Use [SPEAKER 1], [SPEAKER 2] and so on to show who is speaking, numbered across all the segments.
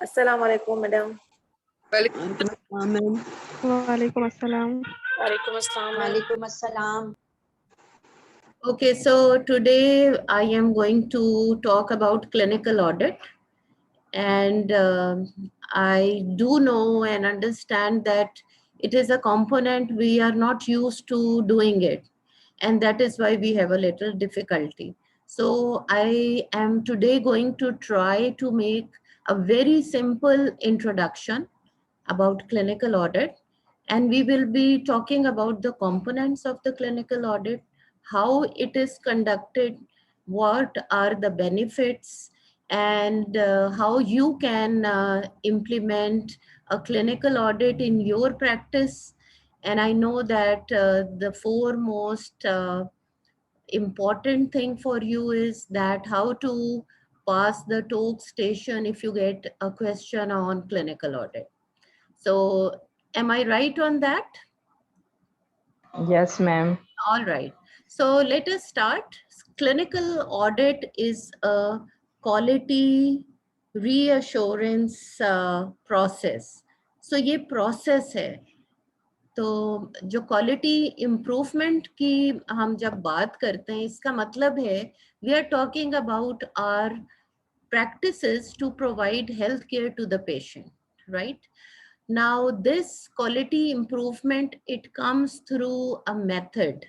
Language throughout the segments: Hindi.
[SPEAKER 1] अस्सलाम वालेकुम मैडम।
[SPEAKER 2] वालेकुम अस्सलाम।
[SPEAKER 3] वालेकुम अस्सलाम।
[SPEAKER 1] Okay, so today I am going to talk about clinical audit, and I do know and understand that it is a component we are not used to doing it, and that is why we have a little difficulty. So I am today going to try to make a very simple introduction about clinical audit, and we will be talking about the components of the clinical audit, how it is conducted, what are the benefits, and how you can implement a clinical audit in your practice. And I know that the foremost important thing for you is that how to pass the talk station if you get a question on clinical audit. So am I right on that?
[SPEAKER 4] Yes, ma'am.
[SPEAKER 1] All right. So let us start. Clinical audit is a quality reassurance process. So ये process है. तो जो क्वालिटी इम्प्रूवमेंट की हम जब बात करते हैं, इसका मतलब है we are talking about our practices to provide health care to the patient, right? Now, this quality improvement, it comes through a method,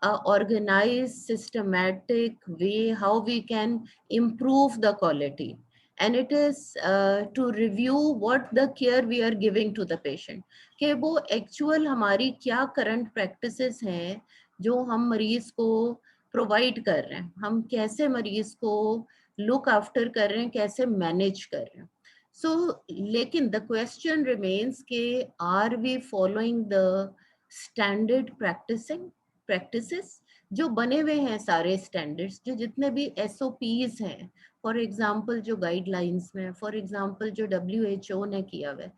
[SPEAKER 1] a organized, systematic way how we can improve the quality. And it is to review what the care we are giving to the patient. कि वो actual हमारी क्या current practices हैं जो हम मरीज को provide कर रहे हैं, हम कैसे मरीज को look after कर रहे हैं, कैसे manage कर रहे हैं. So, लेकिन the question remains कि are we following the standard practices जो बने हुए हैं सारे standards, जो जितने भी SOPs हैं, for example जो guidelines में, for example जो WHO ने किया हुआ है,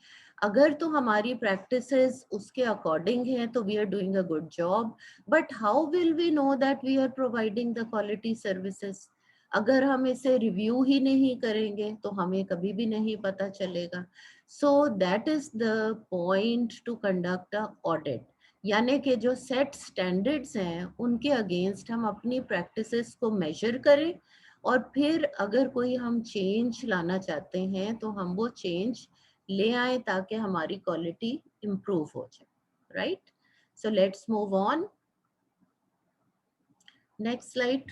[SPEAKER 1] अगर तो हमारी practices उसके according हैं तो we are doing a good job, but how will we know that we are providing the quality services? अगर हम इसे रिव्यू ही नहीं करेंगे तो हमें कभी भी नहीं पता चलेगा. So that is the point two conduct a audit, यानी कि जो सेट स्टैंडर्ड्स हैं उनके अगेंस्ट हम अपनी प्रैक्टिसेस को मेजर करें और फिर अगर कोई हम चेंज लाना चाहते हैं तो हम वो चेंज ले आए ताकि हमारी क्वालिटी इम्प्रूव हो जाए. Right, so let's move on. Next slide.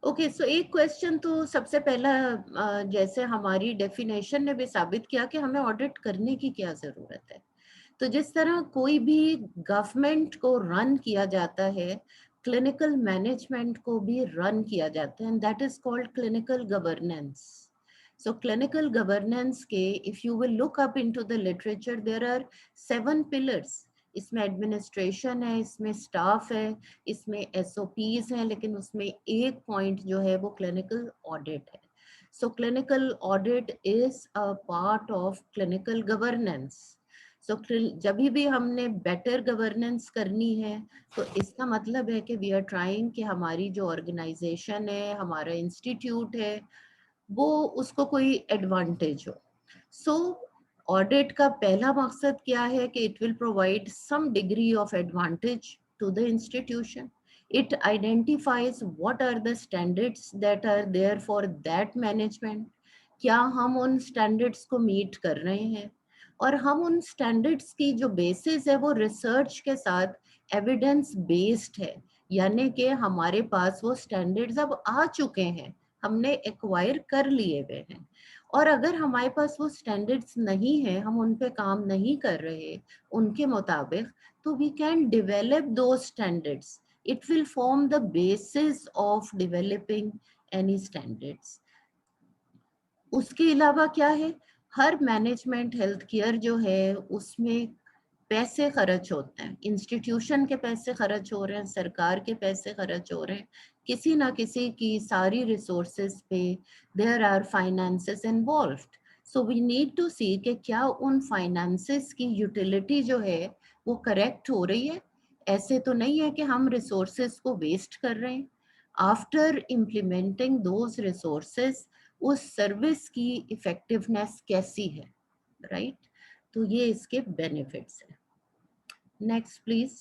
[SPEAKER 1] Okay, so एक क्वेश्चन तो सबसे पहला जैसे हमारी डेफिनेशन ने भी साबित किया कि हमें ऑडिट करने की क्या जरूरत है. तो जिस तरह कोई भी गवर्नमेंट को रन किया जाता है, क्लिनिकल मैनेजमेंट को भी रन किया जाता है, and that is called clinical governance. So clinical governance के if you will look up into the literature there are 7 pillars. इसमें एडमिनिस्ट्रेशन है, इसमें स्टाफ है, इसमें SOPs हैं, लेकिन उसमें एक पॉइंट जो है वो क्लिनिकल ऑडिट है. So clinical audit is a part of clinical governance. So जब भी हमने बेटर गवर्नेंस करनी है तो इसका मतलब है कि वी आर ट्राइंग कि हमारी जो ऑर्गेनाइजेशन है, हमारा इंस्टीट्यूट है, वो उसको कोई एडवांटेज हो. सो ऑडिट का पहला मकसद क्या है कि it will provide some degree of advantage to the institution. It identifies what are the standards that are there for that management. क्या हम उन स्टैंडर्ड्स को मीट कर रहे हैं, और हम उन स्टैंडर्ड्स की जो बेसिस है वो रिसर्च के साथ एविडेंस बेस्ड है, यानी कि हमारे पास वो स्टैंडर्ड्स अब आ चुके हैं, हमने एक्वायर कर लिए हुए हैं. और अगर हमारे पास वो स्टैंडर्ड्स नहीं है, हम उन पे काम नहीं कर रहे उनके मुताबिक, तो वी कैन डेवलप दो standards. It will form the basis of developing any standards. उसके अलावा क्या है, हर मैनेजमेंट हेल्थ केयर जो है उसमें पैसे खर्च होते हैं, इंस्टीट्यूशन के पैसे खर्च हो रहे हैं, सरकार के पैसे खर्च हो रहे हैं, किसी ना किसी की सारी रिसोर्सेज पे there are finances involved. So we need to see कि क्या उन फाइनेंसेस की यूटिलिटी जो है वो करेक्ट हो रही है. ऐसे तो नहीं है कि हम रिसोर्सेज को वेस्ट कर रहे हैं. आफ्टर इम्प्लीमेंटिंग दोज रिसोर्सेज उस सर्विस की इफेक्टिवनेस कैसी है, राइट? तो ये इसके बेनिफिट्स है। Next please.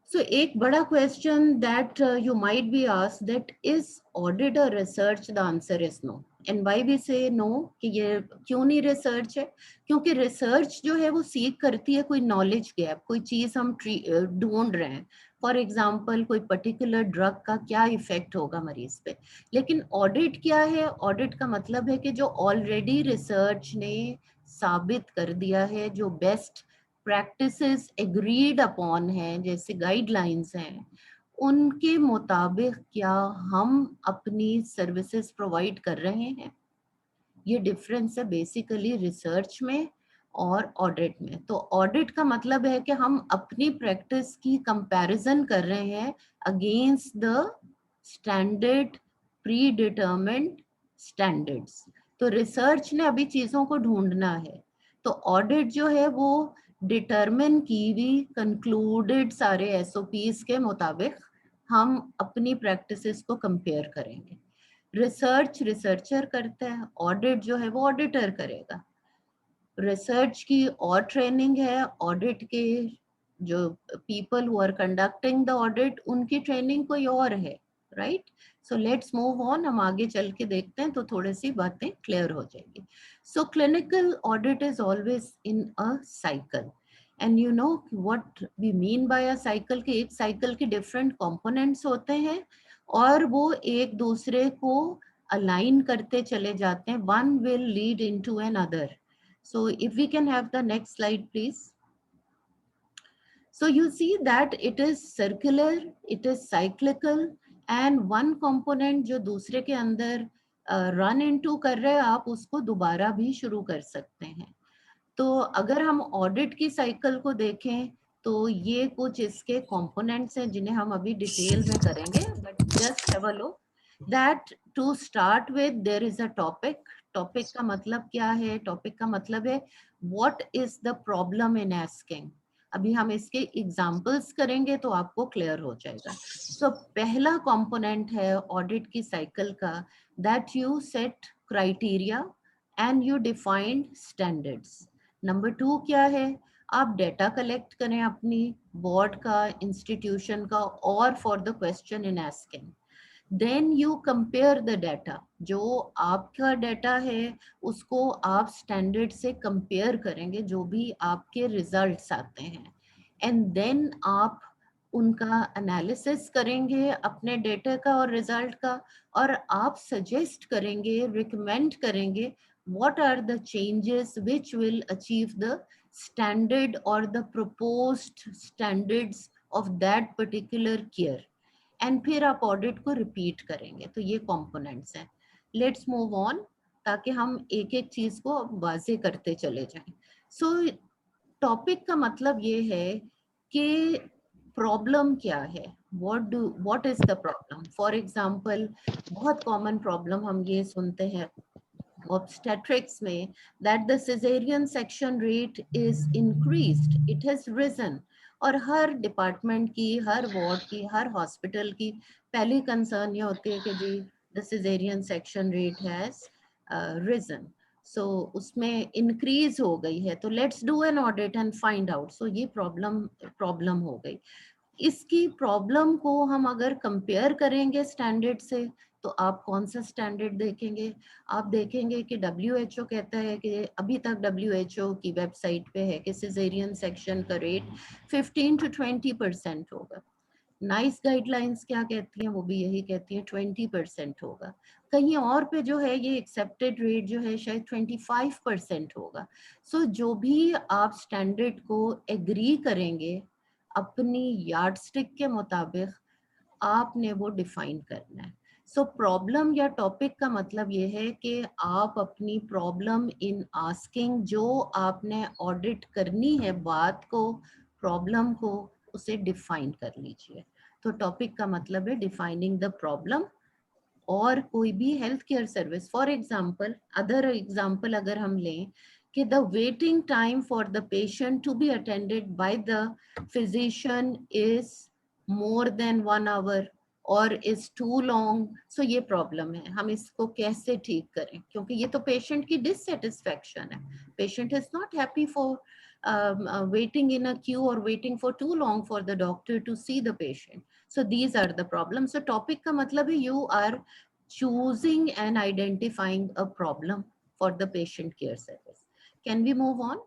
[SPEAKER 1] So एक बड़ा question that you might be asked that is audit और research? The answer is no. And why we say no कि ये क्यों नहीं रिसर्च है? क्योंकि रिसर्च जो है वो सीख करती है कोई नॉलेज गैप, कोई चीज हम ढूंढ रहे हैं। फॉर एग्जाम्पल कोई पर्टिकुलर ड्रग का क्या इफेक्ट होगा मरीज पे। लेकिन ऑडिट क्या है? ऑडिट का मतलब है कि जो ऑलरेडी रिसर्च ने साबित कर दिया है, जो बेस्ट प्रैक्टिसेस एग्रीड अपॉन हैं, जैसे गाइडलाइंस हैं, उनके मुताबिक क्या हम अपनी सर्विसेज प्रोवाइड कर रहे हैं। ये डिफरेंस है बेसिकली रिसर्च में और ऑडिट में। तो ऑडिट का मतलब है कि हम अपनी प्रैक्टिस की कंपैरिजन कर रहे हैं against the standard pre determined standards. तो रिसर्च ने अभी चीजों को ढूंढना है, तो ऑडिट जो है वो डिटर्मिन की हुई कंक्लूडेड सारे एसओपीज के मुताबिक हम अपनी प्रैक्टिसेस को कंपेयर करेंगे। रिसर्च रिसर्चर करता है, ऑडिट जो है वो ऑडिटर करेगा। रिसर्च की और ट्रेनिंग है, ऑडिट के जो people who are conducting the audit उनकी ट्रेनिंग कोई और है, right? So let's move on, हम आगे चल के देखते हैं तो थोड़ी सी बातें क्लियर हो जाएगी। So clinical audit is always in a cycle, and you know what we mean by a cycle, कि एक साइकिल के डिफरेंट कंपोनेंट्स होते हैं और वो एक दूसरे को अलाइन करते चले जाते हैं, one will lead into another. So if we can have the next slide, please. So you see that it is circular, it is cyclical, and one component जो दूसरे के अंदर run into कर रहे हैं, आप उसको दोबारा भी शुरू कर सकते हैं। तो अगर हम ऑडिट की साइकिल को देखें तो ये कुछ इसके कंपोनेंट्स हैं जिन्हें हम अभी डिटेल में करेंगे, but just have a look that to start with there is a topic. Topic का मतलब क्या है? टॉपिक का मतलब है what is the problem in asking. अभी हम इसके एग्जांपल्स करेंगे तो आपको क्लियर हो जाएगा। सो पहला कंपोनेंट है ऑडिट की साइकिल का that you set criteria and you defined standards. Number 2 क्या है? आप डेटा कलेक्ट करें अपनी बोर्ड का, इंस्टीट्यूशन का, और for the question in asking. Then you compare the data, जो आपका डाटा है उसको आप स्टैंडर्ड से कंपेयर करेंगे, जो भी आपके रिजल्ट्स आते हैं, एंड देन आप उनका एनालिसिस करेंगे अपने डेटा का और रिजल्ट का, और आप सजेस्ट करेंगे, रिकमेंड करेंगे what are the changes which will achieve the standard or the proposed standards of that particular care, and फिर आप ऑडिट को रिपीट करेंगे। तो ये कंपोनेंट्स हैं। लेट्स मूव ऑन ताकि हम एक एक चीज को वाजे करते चले जाएं। सो टॉपिक का मतलब ये है कि प्रॉब्लम क्या है, what is the problem. For example बहुत कॉमन प्रॉब्लम हम ये सुनते हैं obstetrics में that the cesarean section rate is increased, it has risen, और हर डिपार्टमेंट की, हर वार्ड की, हर हॉस्पिटल की पहली कंसर्न ये होती है कि जी the cesarean section rate has risen, so उसमें इंक्रीज हो गई है, तो let's do an audit and find out. So ये प्रॉब्लम हो गई। इसकी प्रॉब्लम को हम अगर कंपेयर करेंगे स्टैंडर्ड से, तो आप कौन सा स्टैंडर्ड देखेंगे? आप देखेंगे कि WHO कहता है कि अभी तक WHO की वेबसाइट पे है कि सिजेरियन सेक्शन का रेट 15 to 20% होगा। नाइस गाइडलाइंस क्या कहती हैं? वो भी यही कहती हैं 20% होगा। कहीं और पे जो है ये एक्सेप्टेड रेट जो है शायद 25% होगा। सो जो भी आप स्टैंडर्ड को एग्री करेंगे अपनी यार्डस्टिक के मुताबिक, आपने वो डिफाइन करना है। सो प्रॉब्लम या टॉपिक का मतलब ये है कि आप अपनी प्रॉब्लम इन आस्किंग, जो आपने ऑडिट करनी है बात को, प्रॉब्लम को, उसे डिफाइन कर लीजिए। तो टॉपिक का मतलब है डिफाइनिंग द प्रॉब्लम। और कोई भी health care service, for example, other example अगर हम लें कि the waiting time for the patient to be attended by the physician is more than 1 hour or is too long. So ये प्रॉब्लम है, हम इसको कैसे ठीक करें, क्योंकि ये तो पेशेंट की डिससेटिस्फैक्शन है. Patient is not happy for waiting in a queue or waiting for too long for the doctor to see the patient. So these are the problems. So topic का मतलब है you are choosing and identifying a problem for the patient care service. Can we move on?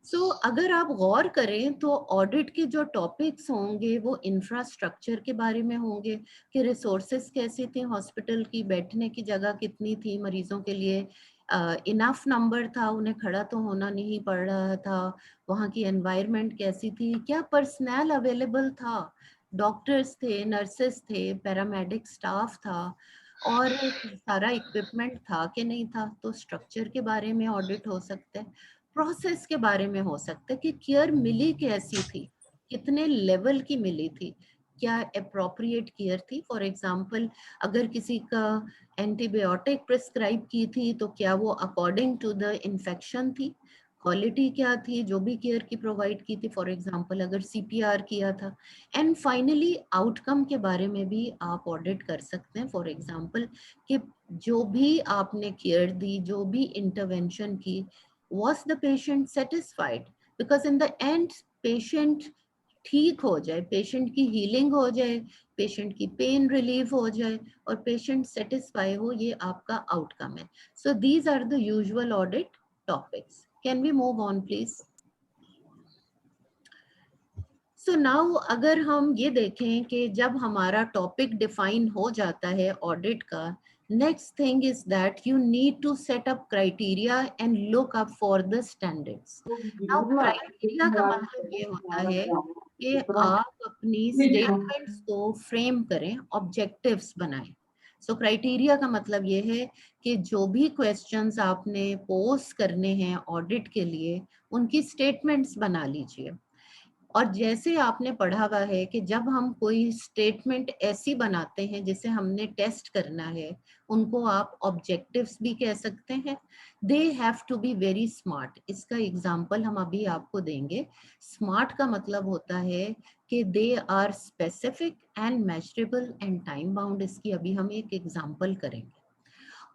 [SPEAKER 1] So अगर आप गौर करें तो ऑडिट के जो टॉपिक्स होंगे वो इंफ्रास्ट्रक्चर के बारे में होंगे कि रिसोर्सेज कैसी थी हॉस्पिटल की, बैठने की जगह कितनी थी मरीजों के लिए, इनफ नंबर था, उन्हें खड़ा तो होना नहीं पड़ रहा था, वहाँ की एनवायरनमेंट कैसी थी, क्या पर्सनल अवेलेबल था, डॉक्टर्स थे, नर्सेस थे, पैरामेडिक स्टाफ था, और सारा इक्विपमेंट था कि नहीं था. तो स्ट्रक्चर के बारे में ऑडिट हो सकता है. प्रोसेस के बारे में हो सकता है कि केयर मिली कैसी थी, कितने लेवल की मिली थी, क्या अप्रोप्रिएट केयर थी. फॉर एग्जांपल अगर किसी का एंटीबायोटिक प्रिस्क्राइब की थी तो क्या वो अकॉर्डिंग टू द इन्फेक्शन थी, क्वालिटी क्या थी जो भी केयर की प्रोवाइड की थी. फॉर एग्जांपल अगर सीपीआर किया था. एंड फाइनली आउटकम के बारे में भी आप ऑडिट कर सकते हैं. फॉर एग्जांपल कि जो भी आपने केयर दी, जो भी इंटरवेंशन की, was the patient satisfied? Because in the end patient ठीक हो जाए, पेशेंट की हीलिंग हो जाए, पेशेंट की पेन रिलीव हो जाए और पेशेंट सेटिस्फाई हो, ये आपका आउटकम है. So these are the usual audit topics. Can we move on please? So now अगर हम ये देखें कि जब हमारा टॉपिक डिफाइन हो जाता है ऑडिट का, next thing is that you need to set up criteria and look up for the standards. Now criteria का मतलब ये होता है कि आप अपनी स्टेटमेंट्स को फ्रेम करें, ऑब्जेक्टिव्स बनाएं. सो क्राइटेरिया का मतलब ये है कि जो भी क्वेश्चंस आपने पोस्ट करने हैं ऑडिट के लिए, उनकी स्टेटमेंट्स बना लीजिए. और जैसे आपने पढ़ा हुआ है कि जब हम कोई स्टेटमेंट ऐसी बनाते हैं जिसे हमने टेस्ट करना है, उनको आप ऑब्जेक्टिव्स भी कह सकते हैं. They have to be very smart. इसका एग्जांपल हम अभी आपको देंगे. स्मार्ट का मतलब होता है कि they are specific and measurable and time bound. इसकी अभी हम एक एग्जांपल करेंगे.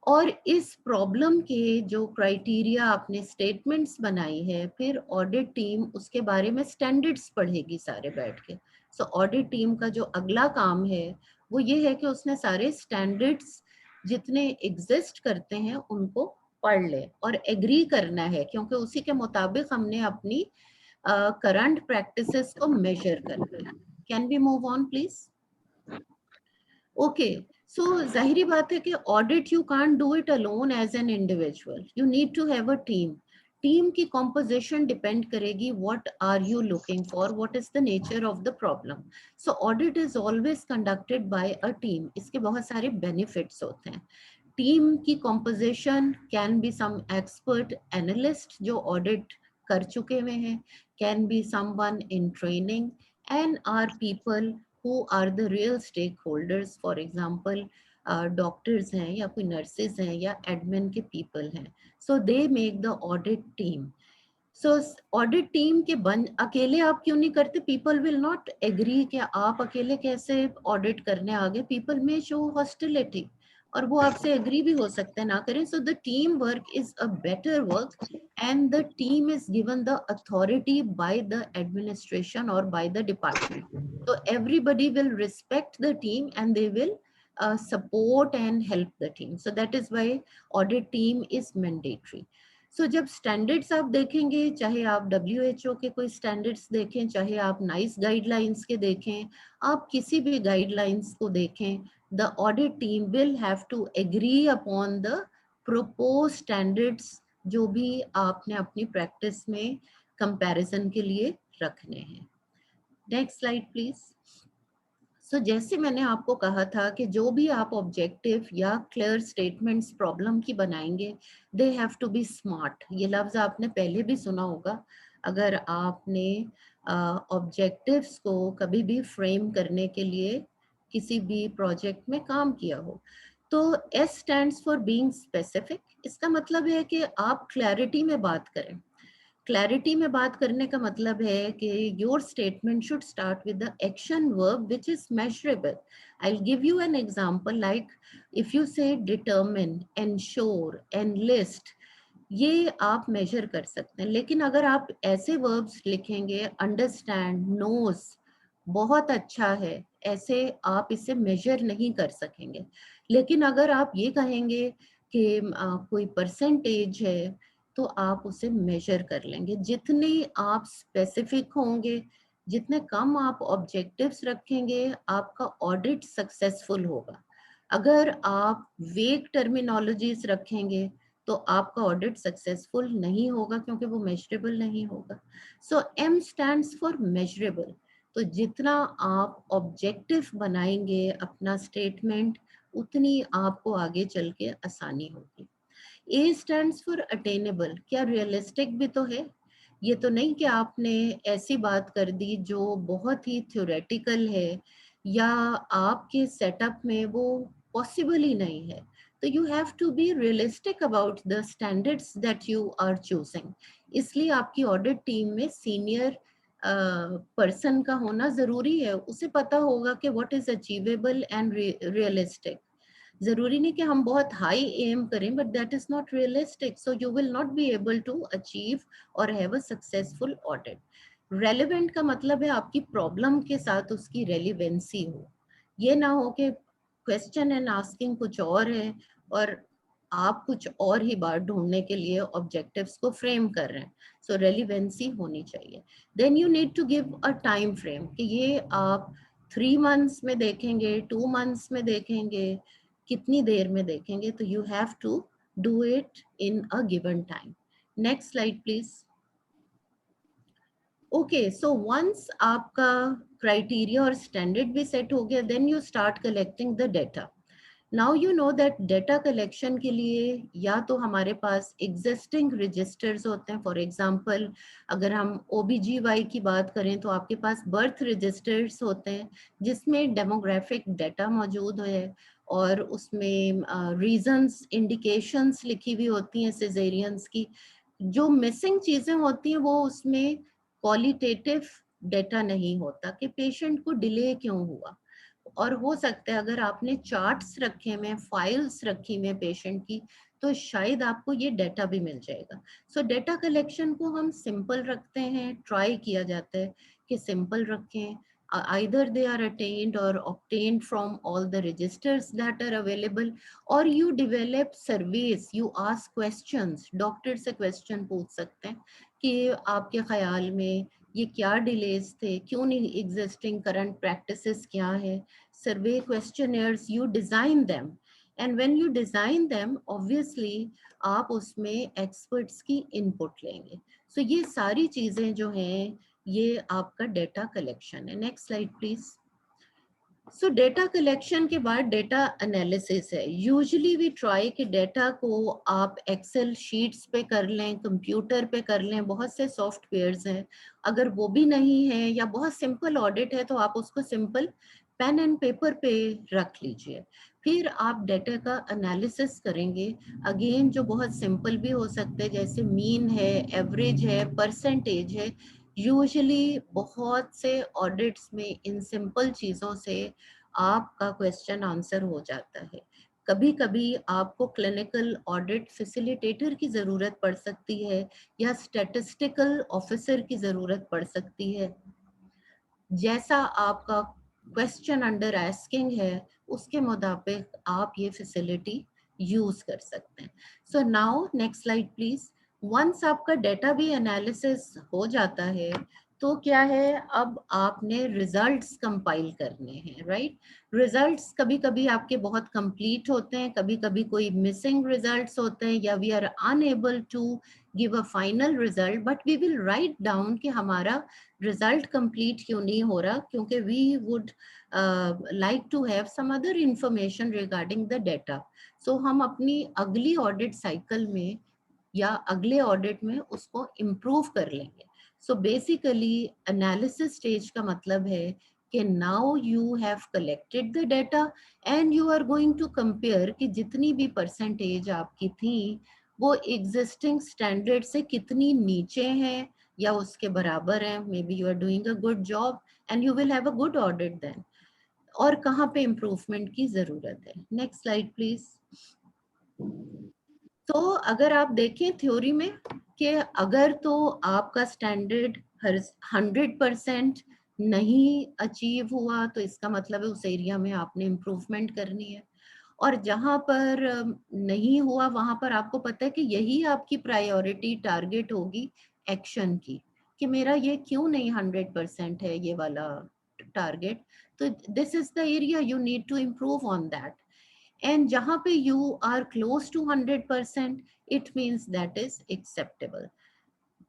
[SPEAKER 1] और इस प्रॉब्लम के जो क्राइटेरिया आपने स्टेटमेंट्स बनाई है, फिर ऑडिट टीम उसके बारे में स्टैंडर्ड्स पढ़ेगी सारे बैठ के. सो ऑडिट टीम का जो अगला काम है वो ये है कि उसने सारे स्टैंडर्ड्स जितने एग्जिस्ट करते हैं उनको पढ़ ले और एग्री करना है, क्योंकि उसी के मुताबिक हमने अपनी करंट प्रैक्टिसेस को मेजर करना है. Can we move on please? Okay. So जाहिरी बात है कि audit you can't do it alone as an individual, you need to have a team. Team की कॉम्पोजिशन डिपेंड करेगी what are you looking for, what is the nature of the problem. So audit is always conducted by a team. इसके बहुत सारे बेनिफिट्स होते हैं. टीम की composition can be some expert analyst जो ऑडिट कर चुके हुए हैं, can be someone in training, and are people who are the real stakeholders. For example doctors हैं या कोई नर्सेज हैं या एडमिन के पीपल हैं. So they make the audit team. So audit team के अकेले आप क्यों नहीं करते? पीपल विल नॉट एग्री कि आप अकेले कैसे ऑडिट करने आ गए. पीपल में शो हॉस्टिलिटी और वो आपसे एग्री भी हो सकते हैं ना करें. So the team work is a better work and the team is given the authority by the administration or by the department. So everybody will respect the team and they will support and help the team. So that is why audit team is mandatory. So जब स्टैंडर्ड्स आप देखेंगे, चाहे आप WHO के कोई स्टैंडर्ड्स देखें, चाहे आप नाइस गाइडलाइंस के देखें, आप किसी भी गाइडलाइंस को देखें, the audit team will have to agree upon the proposed standards जो भी आपने अपनी प्रैक्टिस में कंपैरिजन के लिए रखने हैं. Next slide please. सो जैसे मैंने आपको कहा था कि जो भी आप ऑब्जेक्टिव या क्लियर स्टेटमेंट्स प्रॉब्लम की बनाएंगे, they have to be smart. ये लफ्ज आपने पहले भी सुना होगा अगर आपने ऑब्जेक्टिव्स को कभी भी फ्रेम करने के लिए किसी भी प्रोजेक्ट में काम किया हो. तो S stands for being specific. इसका मतलब है कि आप क्लैरिटी में बात करें। क्लैरिटी में बात करने का मतलब है कि your statement should start with the action verb which is measurable. I will give you an example, like if you से डिटरमिन, एंश्योर, एनलिस्ट, ये आप मेजर कर सकते हैं। लेकिन अगर आप ऐसे वर्ब्स लिखेंगे, अंडरस्टैंड, नोज, बहुत अच्छा है, ऐसे आप इसे मेजर नहीं कर सकेंगे। लेकिन अगर आप ये कहेंगे कि कोई परसेंटेज है, तो आप उसे मेजर कर लेंगे। जितने आप स्पेसिफिक होंगे, जितने कम आप ऑब्जेक्टिव्स रखेंगे, आपका ऑडिट सक्सेसफुल होगा। अगर आप वेग टर्मिनोलॉजीज रखेंगे तो आपका ऑडिट सक्सेसफुल नहीं होगा, क्योंकि वो मेजरेबल नहीं होगा। सो M स्टैंड्स फॉर मेजरेबल। तो जितना आप ऑब्जेक्टिव बनाएंगे अपना स्टेटमेंट, उतनी आपको आगे चल के आसानी होगी। A stands for attainable. क्या रियलिस्टिक भी तो है। ये तो नहीं कि आपने ऐसी बात कर दी जो बहुत ही थ्योरेटिकल है या आपके सेटअप में वो पॉसिबल ही नहीं है। तो you have to be realistic about the standards that you are choosing. इसलिए आपकी ऑडिट टीम में सीनियर पर्सन का होना जरूरी है। उसे पता होगा कि what is achievable and realistic. जरूरी नहीं कि हम बहुत हाई एम करें, but that is not realistic, so you will not be able to achieve और have a successful audit. Relevant का मतलब है आपकी प्रॉब्लम के साथ उसकी रेलिवेंसी हो। ये ना हो कि क्वेश्चन एंड आस्किंग कुछ और है और आप कुछ और ही बात ढूंढने के लिए ऑब्जेक्टिव्स को फ्रेम कर रहे हैं। सो रेलिवेंसी होनी चाहिए। Then you need to give a time frame कि ये आप 3 मंथ्स में देखेंगे, 2 मंथ्स में देखेंगे, कितनी देर में देखेंगे। तो you have to do it in a given time. Next slide please. Okay, so once आपका क्राइटेरिया और स्टैंडर्ड भी सेट हो गया, then you start collecting the data. Now you know that data collection के लिए या तो हमारे पास एग्जिस्टिंग रजिस्टर्स होते हैं। फॉर एग्जांपल, अगर हम OBGY की बात करें तो आपके पास बर्थ रजिस्टर्स होते हैं जिसमें डेमोग्राफिक डेटा मौजूद है और उसमें रीजंस, इंडिकेशंस लिखी हुई होती हैं सिजेरियंस की। जो मिसिंग चीजें होती हैं वो उसमें क्वालिटेटिव डेटा नहीं होता कि पेशेंट को डिले क्यों हुआ। और हो सकता है अगर आपने चार्ट्स रखे में, फाइल्स रखी में पेशेंट की, तो शायद आपको ये डेटा भी मिल जाएगा। सो डेटा कलेक्शन को हम सिंपल रखते हैं, ट्राई किया जाता है कि सिंपल रखें। Either they are attained or obtained from all the registers that are available, or you develop surveys, you ask questions। Doctor से क्वेश्चन पूछ सकते हैं कि आपके ख्याल में ये क्या डिलेज थे, क्यों नहीं, एग्जिस्टिंग करंट प्रैक्टिसेस क्या है। survey questionnaires, you design them, and when you design them obviously आप उसमें experts की input लेंगे। so ये सारी चीजें जो हैं ये आपका डेटा कलेक्शन है। Next slide please. So data collection के बाद डेटा एनालिसिस है। यूजुअली वी ट्राई कि डेटा को आप एक्सेल शीट्स पे कर लें, कंप्यूटर पे कर लें, बहुत से सॉफ्टवेयर्स हैं। अगर वो भी नहीं है या बहुत सिंपल ऑडिट है तो आप उसको सिंपल पेन एंड पेपर पे रख लीजिए। फिर आप डेटा का एनालिसिस करेंगे, अगेन जो बहुत सिंपल भी हो सकते हैं, जैसे मीन है, एवरेज है, परसेंटेज है। यूजुअली बहुत से ऑडिट्स में इन सिंपल चीज़ों से आपका क्वेश्चन आंसर हो जाता है। कभी कभी आपको क्लिनिकल ऑडिट फैसिलिटेटर की ज़रूरत पड़ सकती है या स्टैटिस्टिकल ऑफिसर की ज़रूरत पड़ सकती है। जैसा आपका क्वेश्चन अंडर आस्किंग है उसके मुताबिक आप ये फैसिलिटी यूज कर सकते हैं। So now next slide please. Once आपका डेटा भी एनालिसिस हो जाता है तो क्या है, अब आपने रिजल्ट्स कंपाइल करने हैं, राइट। रिजल्ट्स कभी कभी आपके बहुत कंप्लीट होते हैं, कभी कभी कोई मिसिंग रिजल्ट्स होते हैं, या we are unable to give a final result, but we will write down कि हमारा रिजल्ट कंप्लीट क्यों नहीं हो रहा, क्योंकि we would like to have some other information regarding the data. सो हम अपनी अगली ऑडिट साइकिल में या अगले ऑडिट में उसको इम्प्रूव कर लेंगे। सो बेसिकली एनालिसिस स्टेज का मतलब है कि now you have collected the data and you are going to compare कि जितनी भी percentage आपकी थी वो existing standard से कितनी नीचे है या उसके बराबर है. Maybe you are doing a good job and you will have a good audit then. और कहाँ पे इम्प्रूवमेंट की जरूरत है. Next slide please. तो अगर आप देखें थ्योरी में कि अगर तो आपका स्टैंडर्ड 100% नहीं अचीव हुआ तो इसका मतलब है उस एरिया में आपने इम्प्रूवमेंट करनी है. और जहाँ पर नहीं हुआ वहां पर आपको पता है कि यही आपकी प्रायोरिटी टारगेट होगी एक्शन की, कि मेरा ये क्यों नहीं 100% है ये वाला टारगेट. तो this is the area you need to improve on that. And जहाँ पे you are close to 100% it means that is acceptable.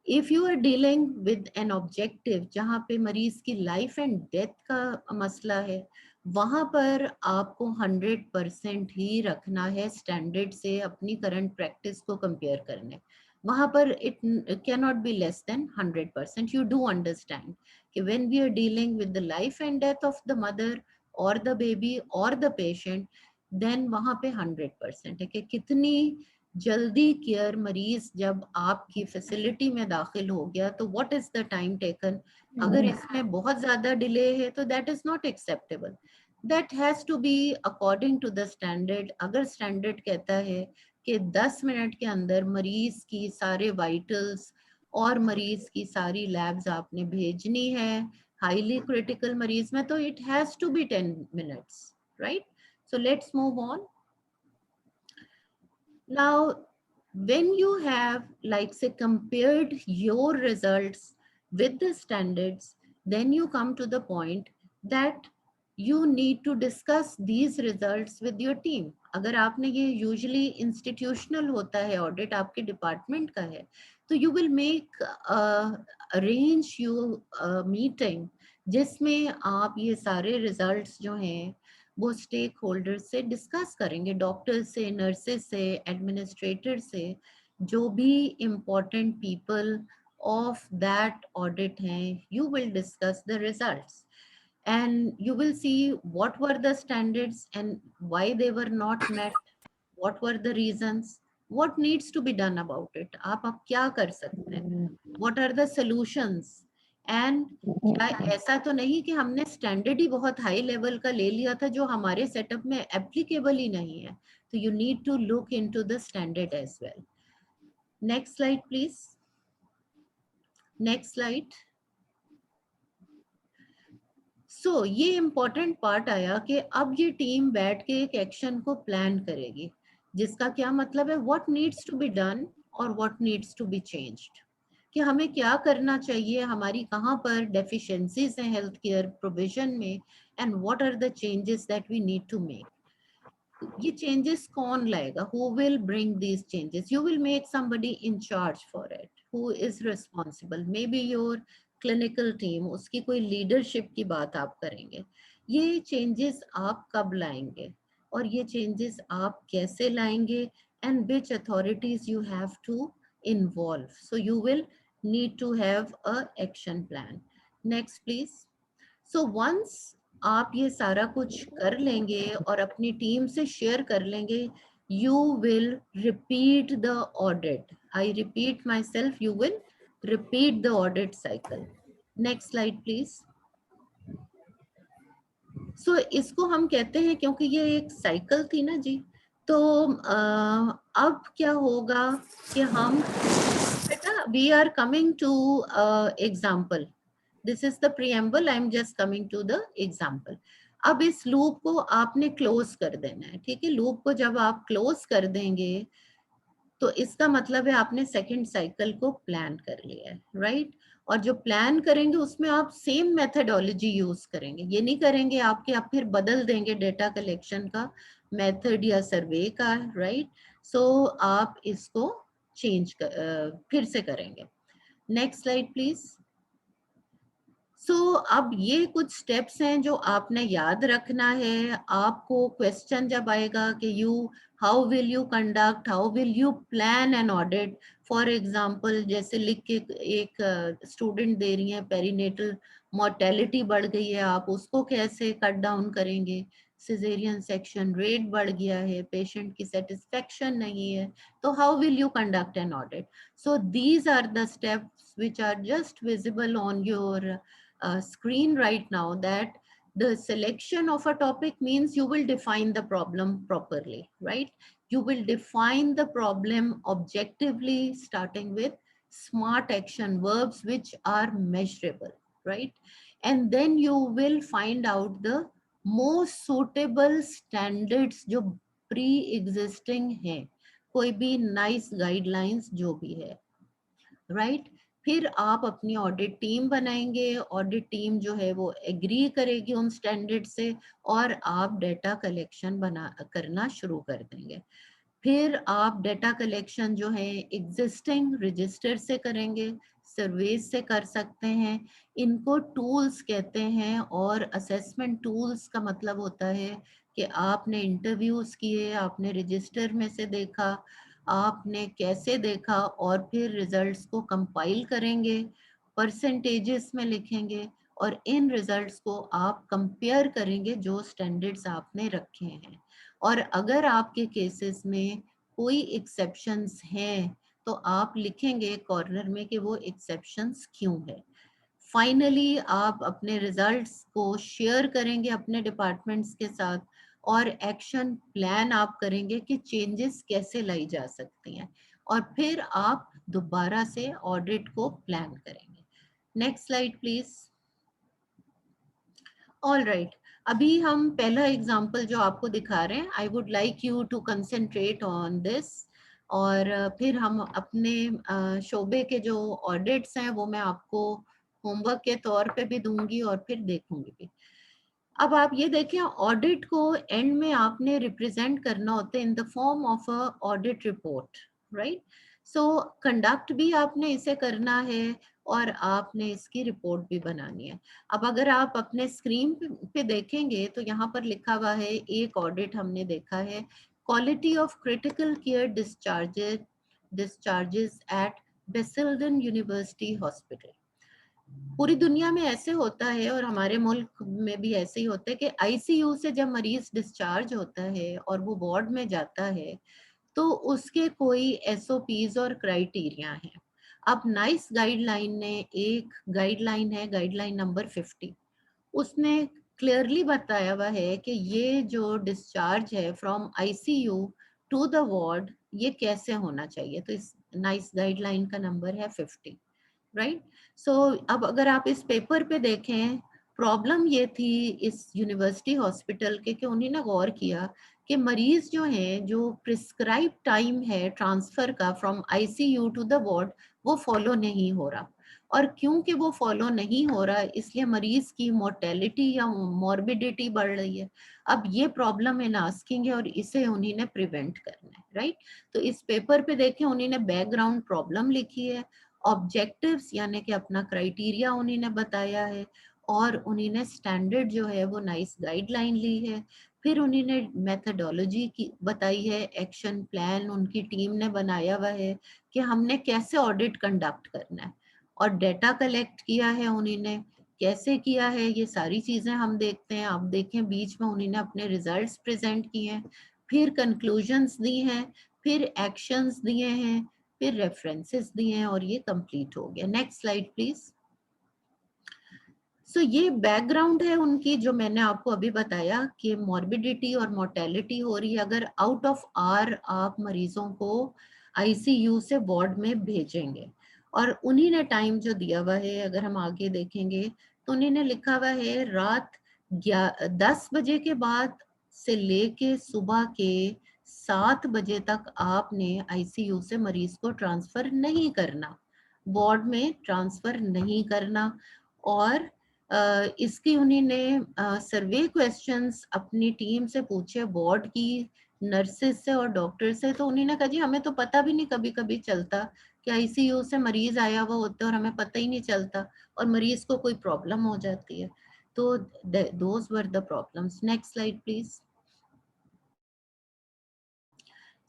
[SPEAKER 1] If you are dealing with an objective जहाँ पे मरीज की लाइफ एंड डेथ का मसला है, वहां पर आपको 100% ही रखना है स्टैंडर्ड से अपनी करंट प्रैक्टिस को कंपेयर करने. वहां पर it can not be less than 100%. You do understand कि when we are dealing with the life and death of the mother और द बेबी और द पेशेंट, देन वहां पे 100% है कि कितनी जल्दी केयर मरीज जब आपकी फैसिलिटी में दाखिल हो गया तो what is the time taken. अगर इसमें बहुत ज्यादा डिले है तो that is not acceptable. That has to be according to the standard. अगर स्टैंडर्ड कहता है कि 10 मिनट के अंदर मरीज की सारे वाइटल्स और मरीज की सारी लैब्स आपने भेजनी है हाईली क्रिटिकल मरीज में, तो it has to be 10 minutes, right. So let's move on. Now, when you have, like, say, compared your results with the standards, then you come to the point that you need to discuss these results with your team. अगर आपने ये usually institutional होता है audit आपके department का है, तो you will make arrange your meeting जिसमें आप ये सारे results जो हैं वो स्टेक होल्डर से डिस्कस करेंगे, डॉक्टर से, नर्सेस से, एडमिनिस्ट्रेटर से, जो भी important people of that audit हैं. You will discuss the results and you will see what were the standards and why they were not met, what were the reasons, what needs to be done about it. आप क्या कर सकते हैं, what are the solutions. And क्या ऐसा तो नहीं कि हमने स्टैंडर्ड ही बहुत हाई लेवल का ले लिया था जो हमारे सेटअप में एप्लीकेबल ही नहीं है. तो you need to look into the standard as well. Next slide please. Next slide. So ये इम्पोर्टेंट पार्ट आया कि अब ये टीम बैठ के एक एक्शन को प्लान करेगी, जिसका क्या मतलब है what needs to be done और what needs to be changed. कि हमें क्या करना चाहिए, हमारी कहाँ पर डेफिशिएंसीज हैं हेल्थ केयर प्रोविजन में, and what are the changes that we need to make. ये चेंजेस कौन लाएगा, who will bring these changes. You will make somebody in charge for it who is responsible, maybe your clinical team, उसकी कोई लीडरशिप की बात आप करेंगे. ये चेंजेस आप कब लाएंगे और ये चेंजेस आप कैसे लाएंगे, and which authorities you have to involve. So you will need to have a action plan. Next please. So once आप ये सारा कुछ कर लेंगे और अपनी टीम से शेयर कर लेंगे, you will repeat the audit. I repeat myself, you will repeat the audit cycle. Next slide please. So इसको हम कहते हैं, क्योंकि ये एक साइकिल थी ना जी, तो अब क्या होगा कि हम बेटा we are coming to example. This is the preamble. I am just coming to the example. अब इस लूप को आपने क्लोज कर देना है, ठीक है. लूप को जब आप क्लोज कर देंगे तो इसका मतलब है आपने सेकंड साइकिल को प्लान कर लिया है, राइट. और जो प्लान करेंगे उसमें आप सेम मेथडोलॉजी यूज करेंगे. ये नहीं करेंगे आपके आप फिर बदल देंगे डेटा कलेक्शन का मेथड या सर्वे का, राइट. सो आप इसको चेंज फिर से करेंगे. Next slide please. सो अब ये कुछ स्टेप्स हैं जो आपने याद रखना है. आपको क्वेश्चन जब आएगा कि how will you conduct, how will you plan an audit for example जैसे लिख के एक स्टूडेंट दे रही है पेरीनेटल मोर्टेलिटी बढ़ गई है, आप उसको कैसे कट डाउन करेंगे, सिजेरियन सेक्शन रेट बढ़ गया है, पेशेंट की सेटिस्फेक्शन नहीं है, तो how will you conduct an audit? So these are the steps which are just visible on your screen right now, that the selection of a topic means you will define the problem properly, right? You will define the problem objectively, starting with smart action verbs which are measurable, right? And then you will find out the most suitable standards जो pre-existing हैं, कोई भी नाइस गाइडलाइंस जो भी है, राइट? फिर आप अपनी ऑडिट टीम बनाएंगे, ऑडिट टीम जो है वो एग्री करेगी उन स्टैंडर्ड से, और आप डेटा कलेक्शन करना शुरू कर देंगे। फिर आप डेटा कलेक्शन जो है एग्जिस्टिंग रजिस्टर से करेंगे, सर्वेज से कर सकते हैं, इनको टूल्स कहते हैं। और असेसमेंट टूल्स का मतलब होता है कि आपने इंटरव्यूज किए, आपने रजिस्टर में से देखा, आपने कैसे देखा, और फिर रिजल्ट्स को कंपाइल करेंगे, परसेंटेजेस में लिखेंगे, और इन रिजल्ट्स को आप कंपेयर करेंगे जो स्टैंडर्ड्स आपने रखे हैं। और अगर आपके केसेस में कोई एक्सेप्शंस हैं तो आप लिखेंगे कॉर्नर में कि वो एक्सेप्शंस क्यों है। फाइनली आप अपने रिजल्ट्स को शेयर करेंगे अपने डिपार्टमेंट्स के साथ, और एक्शन प्लान आप करेंगे कि चेंजेस कैसे लाई जा सकती हैं, और फिर आप दोबारा से ऑडिट को प्लान करेंगे। Next slide please. All right, अभी हम पहला एग्जाम्पल जो आपको दिखा रहे हैं, I would like you to concentrate on this, और फिर हम अपने शोबे के जो ऑडिट्स हैं वो मैं आपको होमवर्क के तौर पे भी दूंगी और फिर देखूंगी भी। अब आप ये देखें, ऑडिट को एंड में आपने रिप्रेजेंट करना होता है in the form of a audit report, right? So conduct भी आपने इसे करना है और आपने इसकी रिपोर्ट भी बनानी है। अब अगर आप अपने स्क्रीन पे देखेंगे तो यहाँ पर लिखा हुआ है, एक ऑडिट हमने देखा है, quality of critical care discharges at Basildon University Hospital. पूरी दुनिया में ऐसे होता है और हमारे मुल्क में भी ऐसे ही होता है कि आईसीयू से जब मरीज डिस्चार्ज होता है और वो वार्ड में जाता है तो उसके कोई एसओपीज और क्राइटेरिया हैं। अब नाइस गाइडलाइन ने एक गाइडलाइन है, गाइडलाइन नंबर 50, उसने क्लियरली बताया हुआ है कि ये जो डिस्चार्ज है from ICU to the ward ये कैसे होना चाहिए। तो इस नाइस गाइडलाइन का नंबर है 50, राइट? सो अब अगर आप इस पेपर पे देखें, प्रॉब्लम ये थी इस यूनिवर्सिटी हॉस्पिटल के कि उन्होंने गौर किया कि मरीज जो हैं, जो प्रिस्क्राइब टाइम है ट्रांसफर का from ICU to the ward, वो फॉलो नहीं हो रहा। और क्योंकि वो फॉलो नहीं हो रहा इसलिए मरीज की मोर्टेलिटी या मॉर्बिडिटी बढ़ रही है। अब ये प्रॉब्लम इन आस्किंग है और इसे उन्होंने प्रिवेंट करना है, राइट? तो इस पेपर पे देखें, उन्होंने बैकग्राउंड प्रॉब्लम लिखी है, ऑब्जेक्टिव्स यानी कि अपना क्राइटेरिया उन्होंने बताया है, और उन्होंने स्टैंडर्ड जो है वो नाइस गाइडलाइन ली है, फिर उन्होंने मेथडोलॉजी की बताई है, एक्शन प्लान उनकी टीम ने बनाया हुआ है कि हमने कैसे ऑडिट कंडक्ट करना है, और डेटा कलेक्ट किया है उन्होंने, कैसे किया है ये सारी चीजें हम देखते हैं। आप देखें बीच में उन्होंने अपने रिजल्ट्स प्रेजेंट किए हैं, फिर कंक्लूजन्स दी हैं, फिर एक्शंस दिए हैं, फिर रेफरेंसेस दिए हैं, और ये कंप्लीट हो गया। Next slide please. सो ये बैकग्राउंड है उनकी, जो मैंने आपको अभी बताया कि मॉर्बिडिटी और मोर्टेलिटी हो रही है अगर आउट ऑफ आर आप मरीजों को आईसीयू से वार्ड में भेजेंगे। और उन्हीं ने टाइम जो दिया हुआ है, अगर हम आगे देखेंगे तो उन्हीं ने लिखा हुआ है रात 10 बजे के बाद से लेके सुबह के 7 बजे तक आपने आईसीयू से मरीज को ट्रांसफर नहीं करना, वार्ड में ट्रांसफर नहीं करना। और इसकी उन्होंने सर्वे क्वेश्चंस अपनी टीम से पूछे, वार्ड की नर्सेस से और डॉक्टर से, तो उन्होंने कहा जी हमें तो पता भी नहीं कभी कभी चलता कि आईसीयू से मरीज आया हुआ होता है और हमें पता ही नहीं चलता, और मरीज को कोई प्रॉब्लम हो जाती है। तो those were the problems. Next slide please.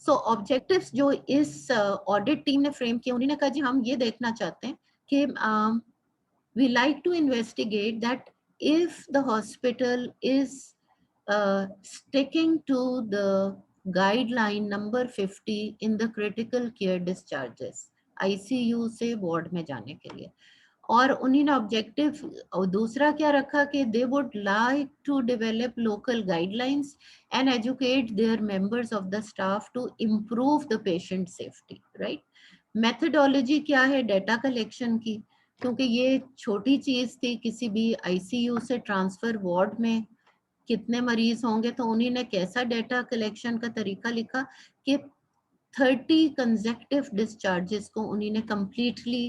[SPEAKER 1] So objectives जो इस ऑडिट टीम ने फ्रेम किया, उन्होंने कहा जी हम ये देखना चाहते हैं कि we like to investigate that if the hospital is sticking to the guideline number 50 in the critical care discharges, ICU से वार्ड में जाने के लिए। और उन्हीं ने ऑब्जेक्टिव दूसरा क्या रखा कि they would like to develop local guidelines and educate their members of the staff to improve the patient safety, right. Methodology क्या है डेटा कलेक्शन की, क्योंकि ये छोटी चीज थी, किसी भी आईसीयू से ट्रांसफर वार्ड में कितने मरीज होंगे, तो उन्हीं ने कैसा डेटा कलेक्शन का तरीका लिखा कि 30 कंसेक्टिव डिस्चार्जेस को उन्हीं ने कंप्लीटली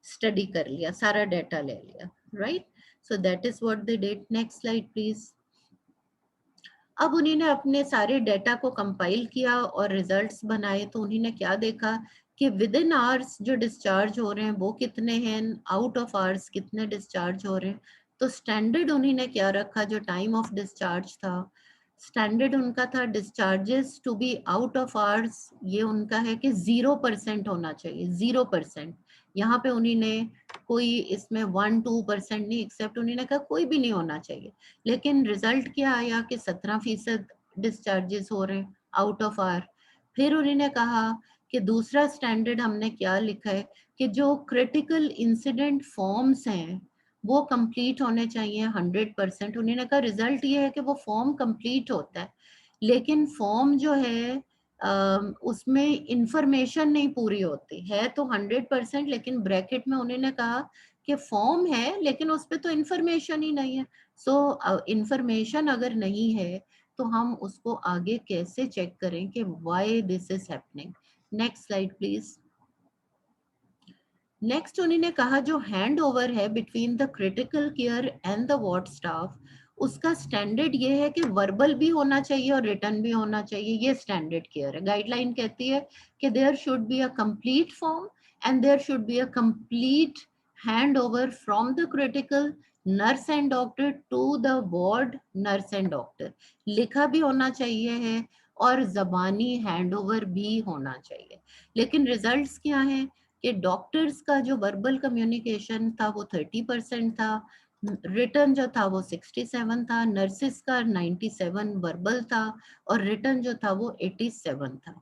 [SPEAKER 1] स्टडी कर लिया, सारा डेटा ले लिया, right. So that is what they did. Next slide please. अब उन्हीं ने अपने सारे डेटा को कंपाइल किया और रिजल्ट्स बनाए, तो उन्हीं ने क्या देखा कि विद इन आवर्स जो डिस्चार्ज हो रहे हैं वो कितने हैं, आउट ऑफ आवर्स कितने डिस्चार्ज हो रहे हैं। तो स्टैंडर्ड उन्हीं ने क्या रखा, जो टाइम ऑफ डिस्चार्ज था, स्टैंडर्ड उनका था discharges to be out of hours, ये उनका है कि 0% होना चाहिए, 0%। यहाँ पे उन्हीं ने कोई इसमें 1-2% नहीं, एक्सेप्ट उन्हीं ने कहा कोई भी नहीं होना चाहिए। लेकिन रिजल्ट क्या आया कि 17% डिस्चार्जेस हो रहे हैं आउट ऑफ आवर। फिर उन्होंने कहा कि दूसरा स्टैंडर्ड हमने क्या लिखा है कि जो क्रिटिकल इंसिडेंट फॉर्म्स हैं वो कंप्लीट होने चाहिए 100%। उन्होंने कहा रिजल्ट ये है कि वो फॉर्म कंप्लीट होता है, लेकिन फॉर्म जो है उसमें इंफॉर्मेशन नहीं पूरी होती है, तो 100%, लेकिन ब्रैकेट में उन्होंने कहा कि फॉर्म है लेकिन उस पर तो इंफॉर्मेशन ही नहीं है। सो इंफॉर्मेशन अगर नहीं है तो हम उसको आगे कैसे चेक करें कि why this is happening. Next slide please. Next उन्होंने कहा जो हैंड ओवर है between the critical care and the ward staff, उसका स्टैंडर्ड ये है कि वर्बल भी होना चाहिए और रिटन भी होना चाहिए, ये स्टैंडर्ड केयर है। गाइडलाइन कहती है कि there should be a complete form and there should be a complete hand over from the critical nurse and doctor to the ward nurse and doctor, लिखा भी होना चाहिए है और जबानी हैंड ओवर भी होना चाहिए। लेकिन रिजल्ट्स क्या हैं कि डॉक्टर्स का जो वर्बल कम्युनिकेशन था वो 30% था, रिटर्न जो था वो 67 था, नर्सिस का 97 वर्बल था और रिटर्न जो था वो 87 था,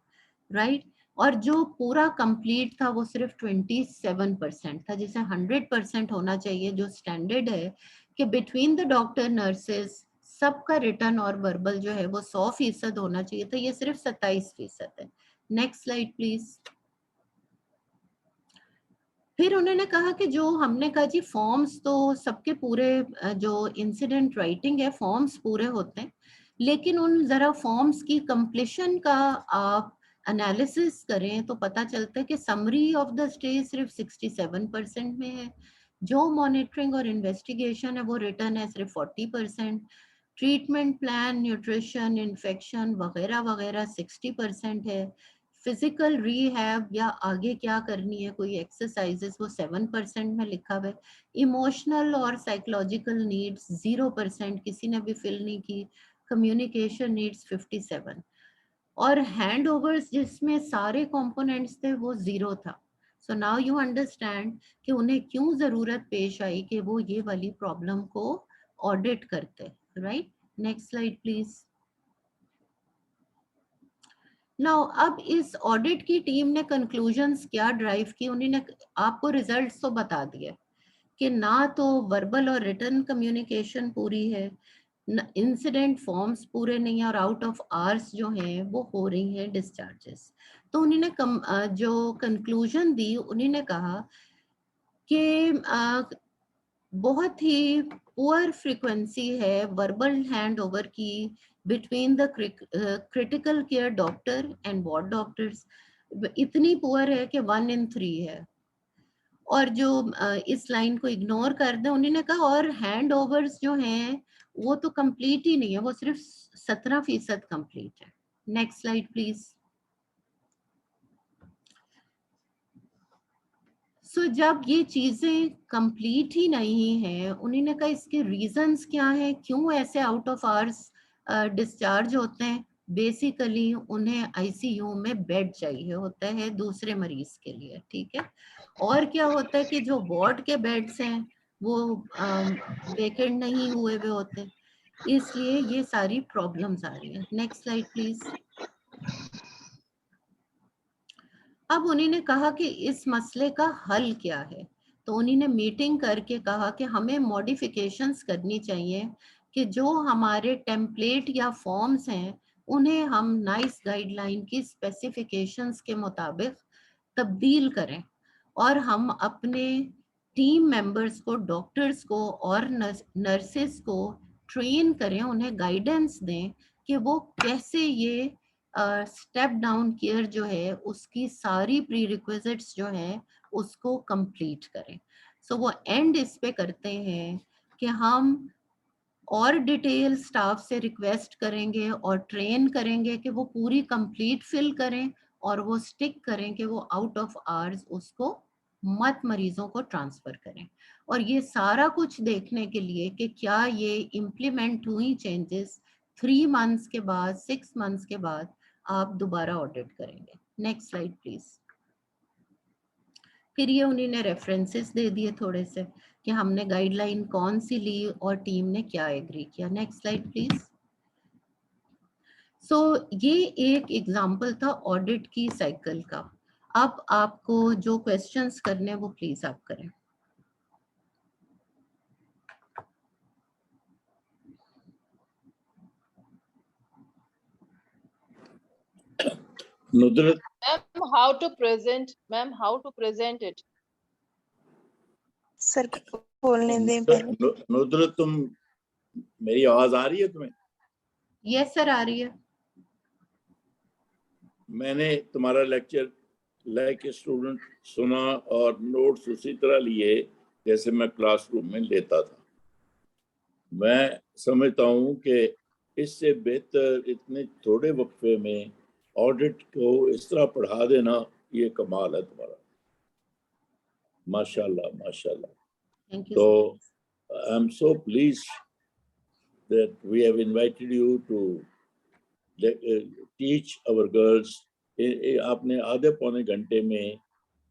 [SPEAKER 1] राइट। और जो पूरा कंप्लीट था वो सिर्फ 27% था, जिसे 100% होना चाहिए, जो स्टैंडर्ड है कि बिटवीन द डॉक्टर नर्सेस सबका रिटर्न और वर्बल जो है वो 100% होना चाहिए था, ये सिर्फ 27% है। Next slide please. फिर उन्होंने कहा कि जो हमने कहा जी फॉर्म्स तो सबके पूरे जो इंसिडेंट राइटिंग है फॉर्म्स पूरे होते हैं, लेकिन उन जरा फॉर्म्स की कंप्लीशन का आप एनालिसिस करें तो पता चलता है कि समरी ऑफ द स्टे सिर्फ 67% में है, जो मॉनिटरिंग और इन्वेस्टिगेशन है वो रिटर्न है सिर्फ 40%, ट्रीटमेंट प्लान, न्यूट्रिशन, इन्फेक्शन वगैरह वगैरह 60% है, फिजिकल रिहैब या आगे क्या करनी है कोई एक्सरसाइजेस वो 7% में लिखा हुआ है, इमोशनल और साइकोलॉजिकल नीड्स 0%, किसी ने भी फिल नहीं की, कम्युनिकेशन नीड्स 57, और हैंड ओवर्स जिसमें सारे कंपोनेंट्स थे वो 0 था। सो नाउ यू अंडरस्टैंड कि उन्हें क्यों जरूरत पेश आई कि वो ये वाली प्रॉब्लम को ऑडिट करते, right. Next slide please. Now अब इस ऑडिट की टीम ने कंक्लूजन्स क्या ड्राइव की, उन्होंने आपको रिजल्ट्स तो बता दिए कि ना तो वर्बल और रिटन कम्युनिकेशन पूरी है, इंसिडेंट फॉर्म्स पूरे नहीं है और आउट ऑफ आवर्स जो हैं वो हो रही हैं डिस्चार्जेस। तो उन्होंने जो कंक्लूजन दी, उन्होंने कहा कि बहुत ही पुअर फ्रीक्वेंसी है वर्बल हैंड ओवर की between the critical care doctor and ward doctors, इतनी पुअर है कि 1 in 3 है। और जो इस लाइन को इग्नोर कर दें, उन्होंने कहा और हैंड ओवर्स जो हैं वो तो कंप्लीट ही नहीं है, वो सिर्फ 17% कंप्लीट है। Next slide please. सो जब ये चीजें कंप्लीट ही नहीं है, उन्होंने कहा इसके रीजंस क्या है, क्यों ऐसे आउट ऑफ आवर्स डिस्चार्ज होते हैं, बेसिकली उन्हें आईसीयू में बेड चाहिए होता है दूसरे मरीज के लिए, ठीक है। और क्या होता है कि जो वार्ड के बेड्स हैं वो वेकेंट नहीं हुए हुए होते, इसलिए ये सारी प्रॉब्लम्स आ रही हैं। Next slide please. अब उन्होंने कहा कि इस मसले का हल क्या है, तो उन्होंने मीटिंग करके कहा कि हमें मॉडिफिकेशंस करनी चाहिए कि जो हमारे टेम्पलेट या फॉर्म्स हैं उन्हें हम नाइस गाइडलाइन की स्पेसिफिकेशंस के मुताबिक तब्दील करें, और हम अपने टीम मेंबर्स को, डॉक्टर्स को और नर्सेस को ट्रेन करें, उन्हें गाइडेंस दें कि वो कैसे ये स्टेप डाउन केयर जो है उसकी सारी प्री रिक्विजिट्स जो है उसको कंप्लीट करें। सो वो एंड इस पे करते हैं कि हम और डिटेल स्टाफ से रिक्वेस्ट करेंगे और ट्रेन करेंगे कि वो पूरी कंप्लीट फिल करें, और वो स्टिक करें कि वो आउट ऑफ आवर्स उसको मत मरीजों को ट्रांसफर करें। और ये सारा कुछ देखने के लिए कि क्या ये इम्प्लीमेंट हुई चेंजेस 3 मंथ्स के बाद, 6 मंथ्स के बाद आप दोबारा ऑडिट करेंगे। Next slide please. फिर ये उन्होंने रेफरेंसेस दे दिए थोड़े से कि हमने गाइडलाइन कौन सी ली और टीम ने क्या एग्री किया। Next slide please. सो ये एक एग्जांपल था ऑडिट की साइकिल का। अब आपको जो क्वेश्चंस करने वो प्लीज आप करें।
[SPEAKER 4] नुदरत,
[SPEAKER 3] Ma'am, how to present? Ma'am, how to present it?
[SPEAKER 2] Sir बोलने दें पहले।
[SPEAKER 4] नुदरत, तुम, मेरी आवाज आ रही है तुम्हें?
[SPEAKER 1] यस सर, आ रही है।
[SPEAKER 4] मैंने तुम्हारा लेक्चर लाइक स्टूडेंट सुना और नोट्स उसी तरह लिए जैसे मैं क्लासरूम में लेता था। मैं समझता हूँ कि इससे बेहतर इतने थोड़े वक्फे में ऑडिट को इस तरह पढ़ा देना, ये कमाल है तुम्हारा, माशाल्लाह माशाल्लाह।
[SPEAKER 1] थैंक यू
[SPEAKER 4] तो
[SPEAKER 1] sir.
[SPEAKER 4] I am so pleased that we have invited you to teach our girls. आपने आधे पौने घंटे में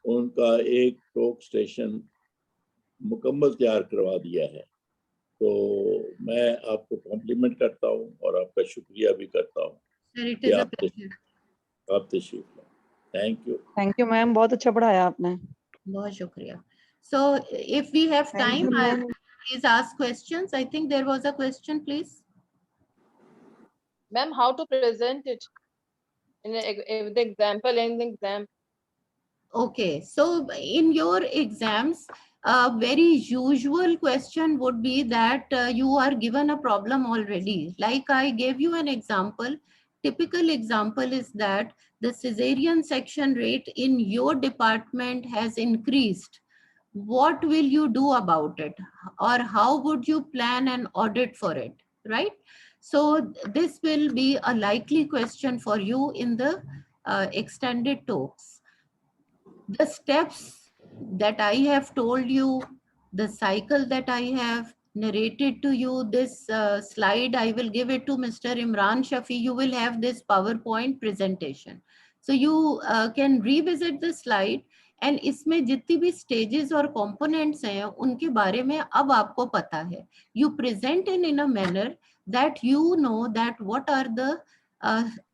[SPEAKER 4] उनका एक टॉक स्टेशन मुकम्मल तैयार करवा दिया है, तो मैं आपको कॉम्प्लीमेंट करता हूँ और आपका शुक्रिया भी करता हूँ कि आप तशरीफ लाए। थैंक यू
[SPEAKER 5] मैम, बहुत अच्छा पढ़ाया आपने।
[SPEAKER 1] बहुत शुक्रिया। So if we have time, please ask questions. I think there was a question, please.
[SPEAKER 3] Ma'am, how to present it? In the example, in the exam.
[SPEAKER 1] Okay, so in your exams, a very usual question would be that you are given a problem already. Like I gave you an example. Typical example is that the cesarean section rate in your department has increased. What will you do about it, or how would you plan an audit for it, right? So this will be a likely question for you in the extended talks. The steps that I have told you, the cycle that I have narrated to you, this slide, I will give it to Mr. Imran Shafi. You will have this PowerPoint presentation. So you can revisit the slide, and इसमें जितनी भी stages और components हैं उनके बारे में अब आपको पता है. You present in a manner that you know that what are the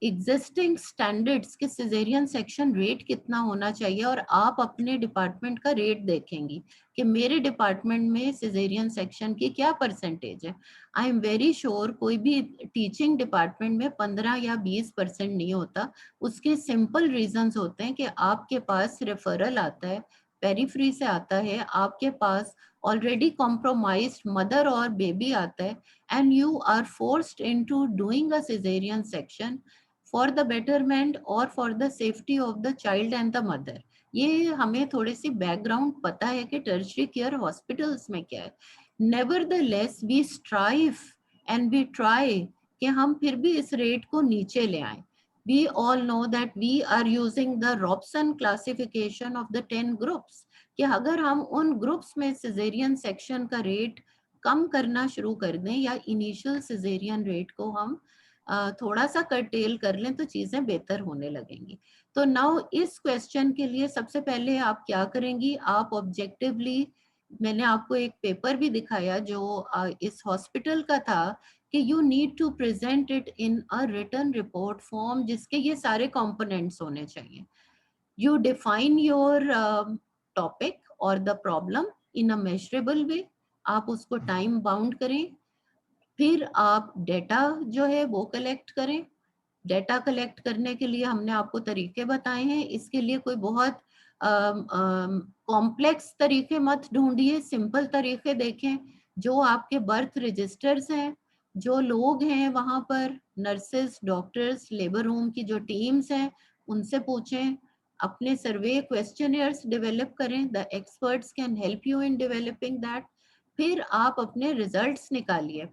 [SPEAKER 1] existing standards के सिजेरियन सेक्शन रेट कितना होना चाहिए, और आप अपने डिपार्टमेंट का रेट देखेंगी कि मेरे डिपार्टमेंट में सिजेरियन सेक्शन की क्या परसेंटेज है। आई एम वेरी श्योर कोई भी टीचिंग डिपार्टमेंट में 15 या 20% नहीं होता। उसके सिंपल रीजंस होते हैं कि आपके पास रेफरल आता है, पेरीफ्री से आता है, आपके पास ऑलरेडी कॉम्प्रोमाइज्ड मदर और बेबी आता है, and you are forced into doing a cesarean section for the betterment or for the safety of the child and the mother. ये हमें थोड़ी सी बैकग्राउंड पता है कि टर्शरी केयर हॉस्पिटल्स में क्या है। Nevertheless, we strive and we try कि हम फिर भी इस रेट को नीचे ले आए। We all know that we are using the Robson classification of the 10 groups, कि अगर हम उन ग्रुप्स में सिजेरियन सेक्शन का रेट कम करना शुरू कर दें या इनिशियल सिजेरियन रेट को हम थोड़ा सा कर्टेल कर लें तो चीजें बेहतर होने लगेंगी। तो नाउ इस क्वेश्चन के लिए सबसे पहले आप क्या करेंगी, आप ऑब्जेक्टिवली, मैंने आपको एक पेपर भी दिखाया जो इस हॉस्पिटल का था कि you need to present it in a written report form जिसके ये सारे कंपोनेंट्स होने चाहिए। यू डिफाइन योर टॉपिक और the problem in a measurable way, आप उसको टाइम बाउंड करें, फिर आप डेटा जो है वो कलेक्ट करें। डेटा कलेक्ट करने के लिए हमने आपको तरीके बताए हैं, इसके लिए कोई बहुत कॉम्प्लेक्स तरीके मत ढूंढिए, सिंपल तरीके देखें। जो आपके बर्थ रजिस्टर्स हैं, जो लोग हैं वहाँ पर, नर्सेस, डॉक्टर्स, लेबर रूम की जो टीम्स हैं, उनसे पूछें, अपने सर्वे क्वेश्चनर्स डेवलप करें, the experts can help you in developing that. फिर आप अपने रिजल्ट्स निकालिए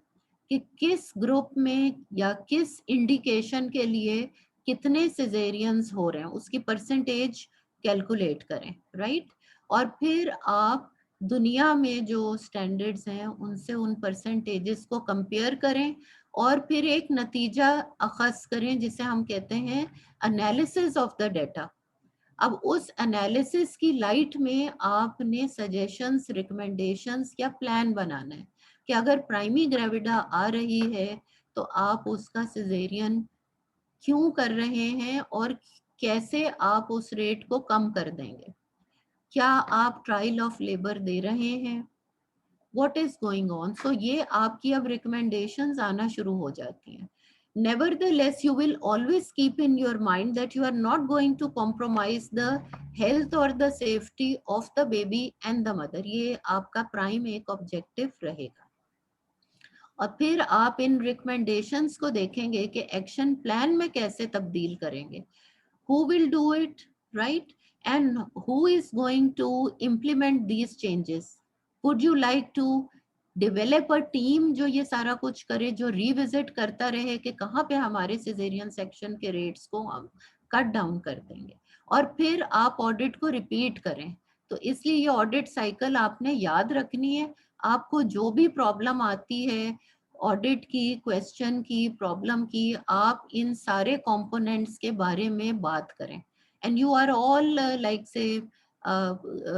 [SPEAKER 1] कि किस ग्रुप में या किस इंडिकेशन के लिए कितने सिजेरियंस हो रहे हैं, उसकी परसेंटेज कैलकुलेट करें, राइट। और फिर आप दुनिया में जो स्टैंडर्ड्स हैं उनसे उन परसेंटेजेस को कंपेयर करें और फिर एक नतीजा अखज़ करें जिसे हम कहते हैं एनालिसिस ऑफ द डेटा। अब उस एनालिसिस की लाइट में आपने सजेशंस, रिकमेंडेशंस या प्लान बनाना है कि अगर प्राइमी ग्रेविडा आ रही है तो आप उसका सिजेरियन क्यों कर रहे हैं और कैसे आप उस रेट को कम कर देंगे। क्या आप ट्रायल ऑफ लेबर दे रहे हैं, व्हाट इज गोइंग ऑन। सो ये आपकी अब रिकमेंडेशंस आना शुरू हो जाती हैं। Nevertheless, you will always keep in your mind that you are not going to compromise the health or the safety of the baby and the mother. ये आपका प्राइम एक ऑब्जेक्टिव रहेगा। और फिर आप इन रिकमेंडेशंस को देखेंगे कि एक्शन प्लान में कैसे तब्दील करेंगे, who will do it, right, and who is going to implement these changes. Would you like to develop a team जो ये सारा कुछ करे, जो रिविजिट करता रहे कि कहाँ पे हमारे सिजेरियन सेक्शन के रेट्स को हम कट डाउन कर देंगे, और फिर आप ऑडिट को रिपीट करें। तो इसलिए ये ऑडिट साइकिल आपने याद रखनी है। आपको जो भी प्रॉब्लम आती है ऑडिट की, क्वेश्चन की, प्रॉब्लम की, आप इन सारे कंपोनेंट्स के बारे में बात करें। And you are all like say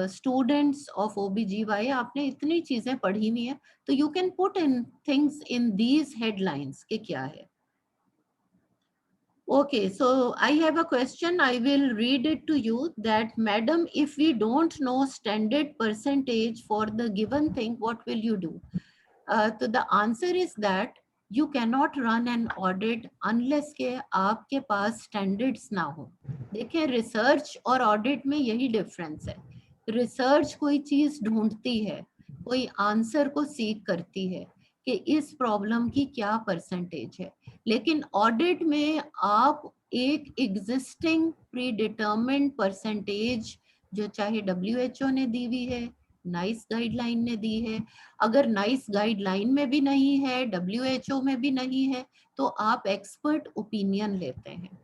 [SPEAKER 1] students of OBGY, आपने इतनी चीजें पढ़ी हुई हैं, तो you can put in things in these headlines के क्या है। Okay, so I have a question. I will read it to you that, Madam, if we don't know standard percentage for the given thing, what will you do? So the answer is that you cannot run an audit unless के आपके पास standards ना हो। देखिए, रिसर्च और ऑडिट में यही डिफरेंस है। रिसर्च कोई चीज ढूंढती है, कोई आंसर को सीख करती है कि इस प्रॉब्लम की क्या परसेंटेज है, लेकिन ऑडिट में आप एक एग्जिस्टिंग प्री डिटर्मिन्ड परसेंटेज, जो चाहे WHO ने दी हुई है, नाइस गाइडलाइन ने दी है, अगर नाइस गाइडलाइन में भी नहीं है, WHO में भी नहीं है, तो आप एक्सपर्ट ओपिनियन लेते हैं।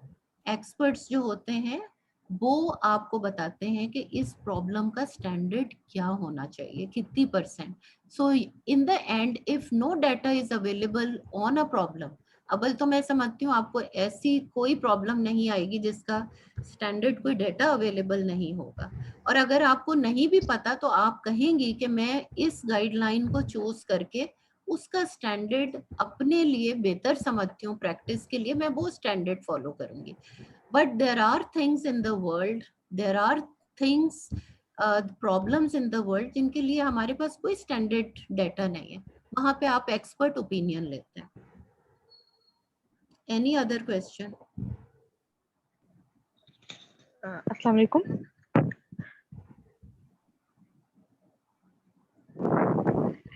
[SPEAKER 1] एक्सपर्ट्स जो होते हैं वो आपको बताते हैं कि इस प्रॉब्लम का स्टैंडर्ड क्या होना चाहिए, कितनी percent. So in the end, if no data is available on a problem, अव्वल तो मैं समझती हूँ आपको ऐसी कोई प्रॉब्लम नहीं आएगी जिसका स्टैंडर्ड कोई डाटा अवेलेबल नहीं होगा। और अगर आपको नहीं भी पता तो आप कहेंगी कि मैं इस गाइडलाइन को चूज करके उसका स्टैंडर्ड अपने लिए बेहतर समझती हूँ, प्रैक्टिस के लिए मैं वो स्टैंडर्ड फॉलो करूंगी। But there are things in the world, there are things, problems in the world जिनके लिए हमारे पास कोई स्टैंडर्ड डाटा नहीं है, वहां पे आप एक्सपर्ट ओपिनियन लेते हैं। Any other question?
[SPEAKER 2] अस्सलाम वालेकुम।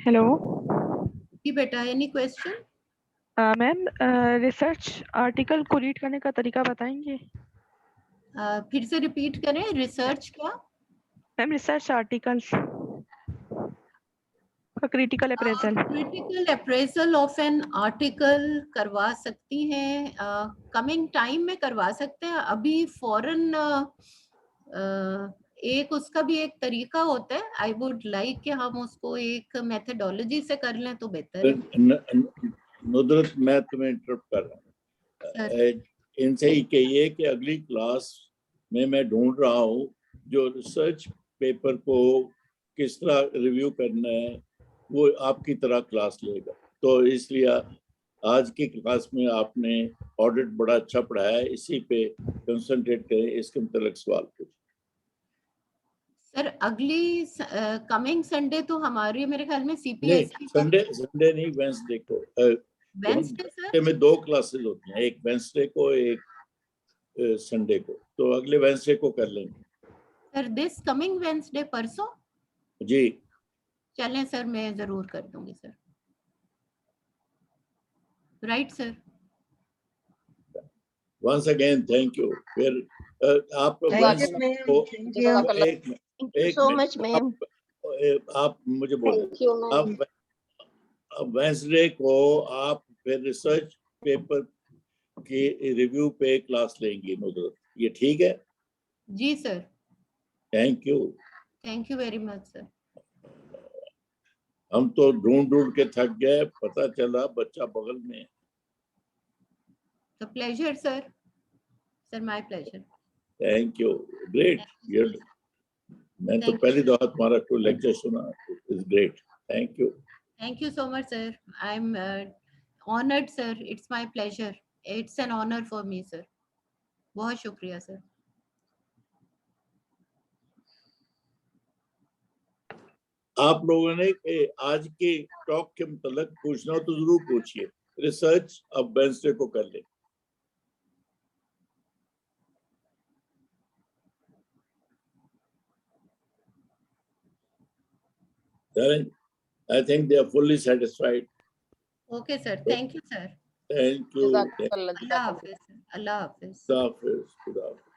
[SPEAKER 2] हेलो
[SPEAKER 1] जी बेटा, any question?
[SPEAKER 2] Ma'am, research article को रीड करने का तरीका बताएंगे?
[SPEAKER 1] फिर से रिपीट करें, रिसर्च क्या?
[SPEAKER 2] मैम, रिसर्च आर्टिकल्स का critical appraisal.
[SPEAKER 1] Critical appraisal of an article करवा सकती हैं, कमिंग टाइम में करवा सकते हैं। अभी फॉरन एक उसका भी एक तरीका होता है, आई वुड लाइक कि हम उसको एक मेथडोलॉजी से कर लें तो बेहतर है।
[SPEAKER 4] नुदरत, मैं तुम्हें इंटरप्ट कर रहा हूँ। इनसे ही कहिए कि अगली क्लास में मैं ढूंढ रहा हूँ जो रिसर्च पेपर को किस तरह रिव्यू करना है, वो आपकी तरह क्लास लेगा। तो इसलिए आज की क्लास में आपने ऑडिट बड़ा अच्छा पढ़ाया है, इसी पे कंसंट्रेट करें। इसके मतलब सवाल पूछ
[SPEAKER 1] सर अगली कमिंग संडे तो हमारी मेरे ख्याल में
[SPEAKER 4] नहीं,
[SPEAKER 1] सीपीएसई
[SPEAKER 4] संडे नहीं, वेंसडे को।
[SPEAKER 1] वेंसडे सर
[SPEAKER 4] हफ्ते में 2 क्लासेस होती हैं, एक वेंसडे को, एक संडे को। तो अगले वेंसडे को कर लेंगे
[SPEAKER 1] सर दिस कमिंग वेंसडे परसों
[SPEAKER 4] जी।
[SPEAKER 1] चलें सर, मैं जरूर कर दूंगी sir. Right sir.
[SPEAKER 4] Once again thank you. फिर आप
[SPEAKER 3] Thank you,
[SPEAKER 4] वेंसडे
[SPEAKER 3] ma'am.
[SPEAKER 4] को
[SPEAKER 3] Jazakallah.
[SPEAKER 4] एक
[SPEAKER 5] so
[SPEAKER 4] मिनट,
[SPEAKER 5] much, ma'am.
[SPEAKER 4] आप मुझे बोले,
[SPEAKER 5] Thank you, ma'am.
[SPEAKER 4] आप वेंसडे को आप फिर रिसर्च पेपर की रिव्यू पे क्लास लेंगी नुसरत, ये ठीक है?
[SPEAKER 1] जी sir,
[SPEAKER 4] thank
[SPEAKER 1] thank you very much sir.
[SPEAKER 4] हम तो ढूंढ के थक गए, पता चला बच्चा बगल में है।
[SPEAKER 1] तो pleasure sir, sir my pleasure.
[SPEAKER 4] Thank you, great. मैं तो
[SPEAKER 1] Thank
[SPEAKER 4] पहली दफा तुम्हारा कोई लेक्चर सुना, is great, thank you.
[SPEAKER 1] Thank you so much sir. I'm honored sir. It's my pleasure. It's an honor for me sir. बहुत शुक्रिया सर।
[SPEAKER 4] आप लोगों ने आज के टॉक के मतलब पूछना हो तो जरूर पूछिए। रिसर्च अब वेंसडे को कर ले। I think they are fully satisfied.
[SPEAKER 1] Okay sir. Thank you sir.
[SPEAKER 4] Thank you.
[SPEAKER 3] Jazakallah.
[SPEAKER 1] अल्लाह हाफिज। अल्लाह हाफिज।
[SPEAKER 4] खुदा हाफिज।